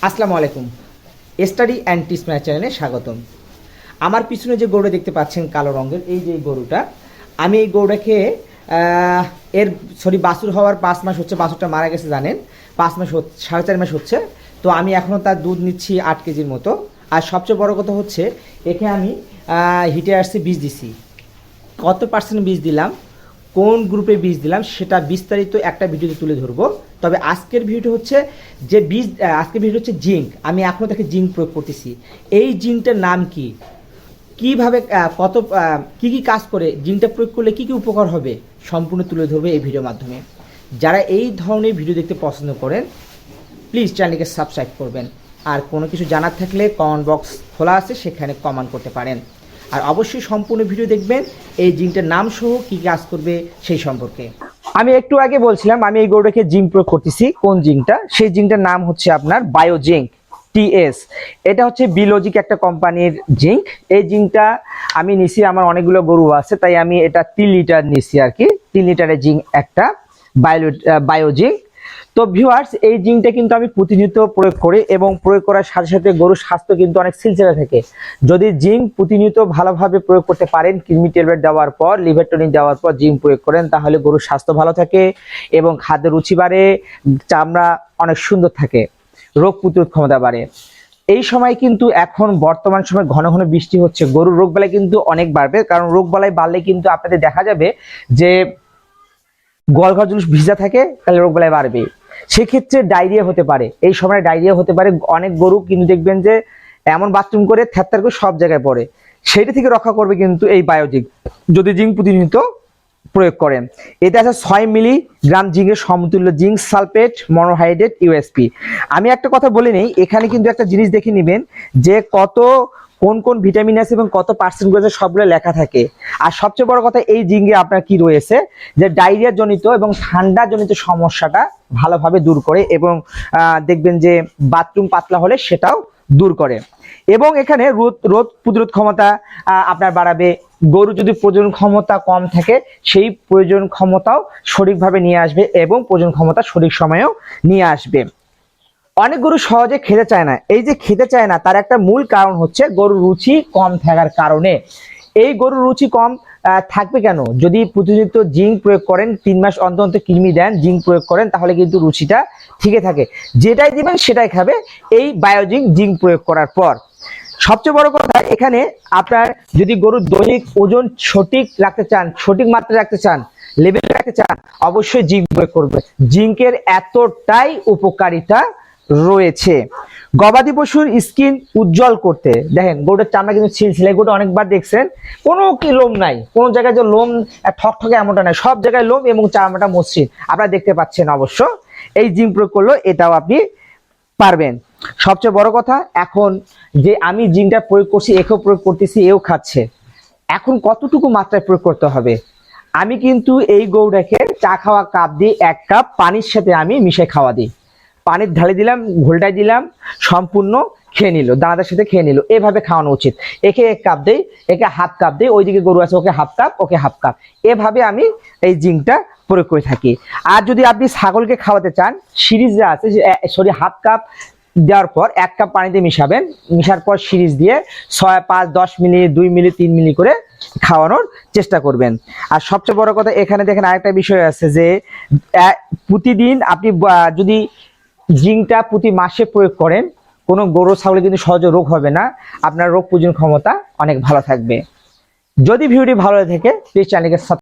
আসসালামু আলাইকুম। Study and tips মাই চ্যানেলে স্বাগতম। আমার পিছনে যে গরুটা দেখতে পাচ্ছেন কালো রঙের, এই যে গরুটা, আমি এই গরুটাকে বাছুর হওয়ার 5 মাস হচ্ছে। বাছুরটা মারা গেছে জানেন, 5 মাস 4.5 মাস হচ্ছে। তো আমি এখনও তার দুধ নিচ্ছি 8 কেজির মতো। আর সবচেয়ে বড় কথা হচ্ছে, একে আমি হিটে আসছে বীজ দিছি। কত পার্সেন্ট বীজ দিলাম, কোন গ্রুপে বীজ দিলাম, সেটা বিস্তারিত একটা ভিডিওতে তুলে ধরবো। তবে আজকের ভিডিওটা হচ্ছে যে বীজ, আজকের ভিডিও হচ্ছে জিঙ্ক। আমি এখনও তাকে জিঙ্ক প্রয়োগ করতেছি। এই জিঙ্কটার নাম কি, কীভাবে কত কী কী কাজ করে, জিঙ্কটা প্রয়োগ করলে কী কী উপকার হবে, সম্পূর্ণ তুলে ধরবে এই ভিডিওর মাধ্যমে। যারা এই ধরনের ভিডিও দেখতে পছন্দ করেন, প্লিজ চ্যানেলকে সাবস্ক্রাইব করবেন। আর কোনো কিছু জানার থাকলে কমেন্ট বক্স খোলা আছে, সেখানে কমেন্ট করতে পারেন। আর অবশ্যই সম্পূর্ণ ভিডিও দেখবেন, এই জিঙ্কটার নাম সহ কী কাজ করবে সেই সম্পর্কে। আমি একটু আগে বলছিলাম আমি এই গরুটাকে জিঙ্ক প্রয়োগ করতেছি। কোন জিঙ্কটা? সেই জিঙ্কটার নাম হচ্ছে আপনার বায়ো জিঙ্ক টিএস। এটা হচ্ছে বিলজিক একটা কোম্পানির জিঙ্ক। এই জিঙ্কটা আমি নিছি, আমার অনেকগুলো গরু আছে, তাই আমি এটা 3 লিটার নিছি আর কি। 3 লিটারের জিঙ্ক একটা বায়ো জিঙ্ক। তো ভিউয়ার্স, এই জিঙ্কটা কিন্তু আমি প্রতিনিয়ত প্রয়োগ করি, এবং প্রয়োগ করার সাথে সাথে গরুর স্বাস্থ্য কিন্তু অনেক সিলসিলা থাকে। যদি জিঙ্ক প্রতিনিয়ত ভালোভাবে প্রয়োগ করতে পারেন, কৃমি ট্যাবলেট দেওয়ার পর, লিভার টনিক দেওয়ার পর জিঙ্ক প্রয়োগ করেন, তাহলে গরুর স্বাস্থ্য ভালো থাকে এবং খাদ্যের রুচি বাড়ে, চামড়া অনেক সুন্দর থাকে, রোগ প্রতিরোধ ক্ষমতা বাড়ে। এই সময় কিন্তু এখন বর্তমান সময় ঘন ঘন বৃষ্টি হচ্ছে, গরুর রোগবালাই কিন্তু অনেক বাড়বে। কারণ রোগবালাই বাড়লে কিন্তু আপনাদের দেখা যাবে যে গোয়ালঘর জুলুস ভিজা থাকে, তাহলে রোগবালাই বাড়বে। সেক্ষেত্রে ডায়রিয়া হতে পারে, এই সময় ডায়রিয়া হতে পারে। অনেক গরু কিন্তু দেখবেন যে এমন বাথরুম করে থ্যাত্তার করে সব জায়গায় পড়ে। সেইটা থেকে রক্ষা করবে কিন্তু এই বায়োজিঙ্ক, যদি জিঙ্ক প্রতিনিয়ত প্রয়োগ করেন। এতে আছে 6 মিলিগ্রাম জিঙ্কের সমতুল্য জিঙ্ক সালফেট মনোহাইড্রেট ইউএসপি। আমি একটা কথা বলে নেই, এখানে কিন্তু একটা জিনিস দেখে নেবেন যে কোন কোন ভিটামিন আছে এবং কত পার্সেন্ট আছে, সবগুলো লেখা থাকে। আর সবচেয়ে বড় কথা, এই জিঙ্কে আপনার কি রয়েছে, যে ডায়রিয়া জনিত এবং ঠান্ডা জনিত সমস্যাটা ভালোভাবে দূর করে, এবং দেখবেন যে বাথরুম পাতলা হলে সেটাও দূর করে। এবং এখানে রোগ প্রতিরোধ ক্ষমতা আপনার বাড়াবে। গরু যদি প্রজনন ক্ষমতা কম থাকে, সেই প্রজনন ক্ষমতাও সঠিকভাবে নিয়ে আসবে, এবং প্রজনন ক্ষমতা সঠিক সময়েও নিয়ে আসবে। অনেক গরু সহজে খেতে চায় না। এই যে খেতে চায় না, তার একটা মূল কারণ হচ্ছে গরুর রুচি কম থাকার কারণে। এই গরুর রুচি কম থাকবে কেন? যদি প্রতিনিয়ত জিঙ্ক প্রয়োগ করেন, 3 মাস অন্তর অন্তর কৃমি দেন, জিঙ্ক প্রয়োগ করেন, তাহলে কিন্তু রুচিটা ঠিকই থাকে। যেটাই দিবেন সেটাই খাবে এই জিঙ্ক প্রয়োগ করার পর। সবচেয়ে বড় কথা, এখানে আপনার যদি গরুর দৈনিক ওজন সঠিক রাখতে চান, সঠিক মাত্রা রাখতে চান, লেভেল রাখতে চান, অবশ্যই জিঙ্ক প্রয়োগ করবে। জিঙ্কের এতটাই উপকারিতা রয়েছে। গবাদি পশুর স্কিন উজ্জ্বল করতে, দেখেন গরুটার চামড়া কিন্তু ছিলছিলে। গরুটা অনেকবার দেখছেন কোনো কি লোম নাই, কোনো জায়গায় যে লোম ঠকঠকে এমনটা নাই, সব জায়গায় লোম এবং চামড়াটা মসৃণ, আপনারা দেখতে পাচ্ছেন। অবশ্য এই জিঙ্ক প্রয়োগ করলে এটাও আপনি পারবেন। সবচেয়ে বড় কথা, এখন যে আমি জিঙ্কটা প্রয়োগ করছি, একেও প্রয়োগ করতেছি, এও খাচ্ছে। এখন কতটুকু মাত্রায় প্রয়োগ করতে হবে? আমি কিন্তু এই গরুটাকে চা খাওয়া কাপ দিয়ে 1 কাপ পানির সাথে আমি মিশে খাওয়া দিই। পানির ঢালি দিলাম, ঘোলটাই দিলাম, সম্পূর্ণ খেয়ে নিল, দানাদার সাথে খেয়ে নিল। এভাবে খাওয়ানো উচিত। একে 1 কাপ দেই, একে হাফ কাপ দেই, ওইদিকে গরু আছে ওকে হাফ কাপ, ওকে হাফ কাপ। এভাবে আমি এই জিঙ্কটা প্রয়োগ করে থাকি। আর যদি আপনি ছাগলকে খাওয়াতে চান, সিরিজ যা আছে, হাফ কাপ দেওয়ার পর 1 কাপ পানিতে মিশাবেন, মিশার পর সিরিজ দিয়ে 6, 5, 10 মিলি, 2 মিলি, 3 মিলি করে খাওয়ানোর চেষ্টা করবেন। আর সবচেয়ে বড় কথা, এখানে দেখেন আরেকটা বিষয় আছে যে প্রতিদিন আপনি যদি জিঙ্কটা প্রতি মাসে প্রয়োগ করেন, কোনো গরু ছাগলে কিন্তু সহজে রোগ হবে না, আপনার রোগ প্রতিরোধ ক্ষমতা অনেক ভালো থাকবে। যদি ভিডিওটি ভালো লাগে প্লিজ চ্যানেলকে